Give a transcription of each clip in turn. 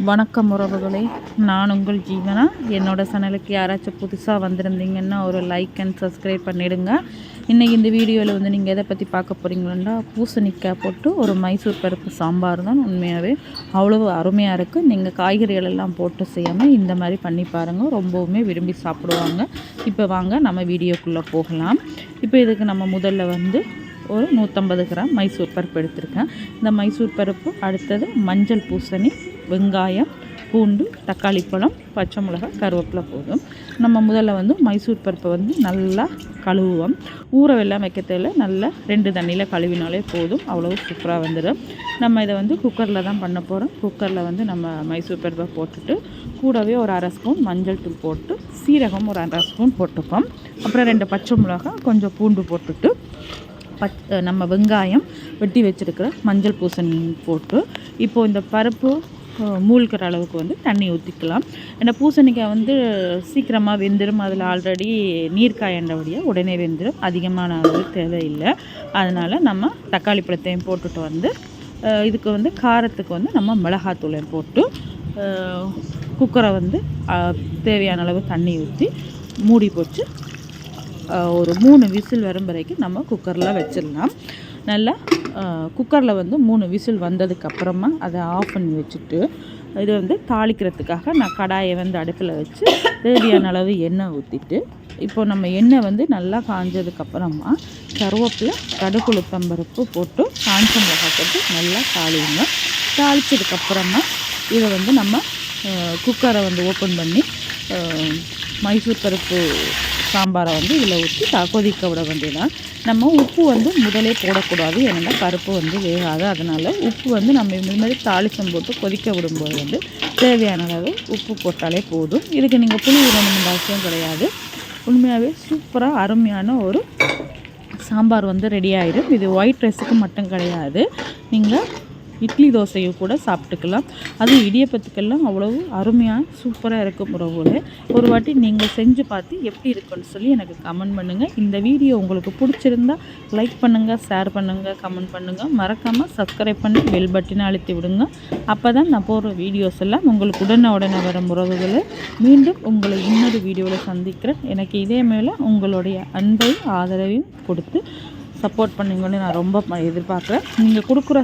வணக்கம் உறவுகளே, நான் உங்கள் ஜீவனா. என்னோடய சேனலுக்கு யாராச்சும் புதுசாக வந்திருந்தீங்கன்னா ஒரு லைக் அண்ட் சப்ஸ்கிரைப் பண்ணிவிடுங்க. இன்றைக்கி இந்த வீடியோவில் வந்து நீங்கள் எதை பற்றி பார்க்க போகிறீங்களா, பூசணிக்காய் போட்டு ஒரு மைசூர் பருப்பு சாம்பார் தான். உண்மையாகவே அவ்வளவு அருமையாக இருக்குது. நீங்கள் காய்கறிகள் எல்லாம் போட்டு செய்யாமல் இந்த மாதிரி பண்ணி பாருங்கள், ரொம்பவுமே விரும்பி சாப்பிடுவாங்க. இப்போ வாங்க நம்ம வீடியோக்குள்ளே போகலாம். இப்போ இதுக்கு நம்ம முதல்ல வந்து ஒரு 150 கிராம் மைசூர் பருப்பு எடுத்திருக்கேன். இந்த மைசூர் பருப்பு, அடுத்தது மஞ்சள் பூசணி, வெங்காயம், பூண்டு, தக்காளி பழம், பச்சை மிளகாய், கருவேப்பிலை போதும். நம்ம முதல்ல வந்து மைசூர் பருப்பை வந்து நல்லா கழுவுவோம். ஊற வெள்ளம் வைக்க தேவை, நல்லா 2 தண்ணியில் கழுவினாலே போதும், அவ்வளோ சூப்பராக வந்துடும். நம்ம இதை வந்து குக்கரில் தான் பண்ண போகிறோம். குக்கரில் வந்து நம்ம மைசூர் பருப்பை போட்டுட்டு கூடவே ஒரு 1/2 ஸ்பூன் மஞ்சள் தூள் போட்டு, சீரகம் ஒரு 1/2 ஸ்பூன் போட்டுப்போம். அப்புறம் 2 பச்சை மிளகாய், கொஞ்சம் பூண்டு போட்டுட்டு நம்ம வெங்காயம் வெட்டி வச்சுருக்கிற மஞ்சள் பூசணி போட்டு, இப்போது இந்த பருப்பு மூழ்கிற அளவுக்கு வந்து தண்ணி ஊற்றிக்கலாம். ஏன்னா பூசணிக்காய் வந்து சீக்கிரமாக வெந்துடும், அதில் ஆல்ரெடி நீர்க்காயண்டபடியாக உடனே வெந்துடும், அதிகமான அளவு தேவையில்லை. அதனால் நம்ம தக்காளி பழத்தையும் போட்டுட்டு வந்து இதுக்கு வந்து காரத்துக்கு வந்து நம்ம மிளகாத்தூளையும் போட்டு குக்கரை வந்து தேவையான அளவு தண்ணி ஊற்றி மூடி போட்டு ஒரு 3 விசில் வரும் வரைக்கும் நம்ம குக்கரில் வச்சிடலாம். நல்லா குக்கரில் வந்து 3 விசில் வந்ததுக்கப்புறமா அதை ஆஃப் பண்ணி வச்சுட்டு, இது வந்து தாளிக்கிறதுக்காக நான் கடாயை வந்து அடுப்பில் வச்சு தேவையான அளவு எண்ணெய் ஊற்றிட்டு, இப்போது நம்ம எண்ணெய் வந்து நல்லா காஞ்சதுக்கப்புறமா கருவேப்பிலை, கடுகு, உளுத்தம்பருப்பு போட்டு காஞ்ச மிளகாய் போட்டு நல்லா தாளிங்க. தாளித்ததுக்கப்புறமா இதை வந்து நம்ம குக்கரை வந்து ஓப்பன் பண்ணி மைசூர் பருப்பு சாம்பாரை வந்து இதில் ஊற்றி கொதிக்க விட வேண்டியதான். நம்ம உப்பு வந்து முதலே போடக்கூடாது, ஏன்னா பருப்பு வந்து வேகாது. அதனால் உப்பு வந்து நம்ம இந்த மாதிரி தாளிசம் போட்டு கொதிக்க விடும்போது வந்து தேவையான அளவு உப்பு போட்டாலே போதும். இதுக்கு நீங்கள் புளி விடணும்னு அவசியம் கிடையாது. உண்மையாகவே சூப்பராக அருமையான ஒரு சாம்பார் வந்து ரெடி ஆகிடும். இது ஒயிட் ரைஸுக்கு மட்டும் கிடையாது, நீங்கள் இட்லி தோசையும் கூட சாப்பிட்டுக்கலாம். அதுவும் இடியப்பத்துக்கெல்லாம் அவ்வளவு அருமையாக சூப்பராக இருக்கும் உறவுகளே. ஒரு வாட்டி நீங்கள் செஞ்சு பார்த்து எப்படி இருக்குன்னு சொல்லி எனக்கு கமெண்ட் பண்ணுங்கள். இந்த வீடியோ உங்களுக்கு பிடிச்சிருந்தா லைக் பண்ணுங்கள், ஷேர் பண்ணுங்கள், கமெண்ட் பண்ணுங்கள். மறக்காமல் சப்ஸ்கிரைப் பண்ணி பெல் பட்டனை அழுத்தி விடுங்க. அப்போ தான் நான் போடுற வீடியோஸ் எல்லாம் உங்களுக்கு உடனே வரும் உறவுகளை. மீண்டும் உங்களை இன்னொரு வீடியோவில் சந்திக்கிறேன். எனக்கு இதே மேலே உங்களுடைய அன்பையும் ஆதரவையும் கொடுத்து சப்போர்ட் பண்ணுங்கன்னு நான் ரொம்ப எதிர்பார்க்குறேன். நீங்கள் கொடுக்குற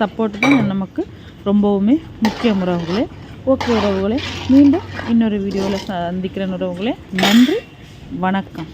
சப்போர்ட் தான் நமக்கு ரொம்பவுமே முக்கிய உறவுகளே. ஓகே உறவுகளே, மீண்டும் இன்னொரு வீடியோவில் சந்திக்கிறேன் உறவுகளே. நன்றி, வணக்கம்.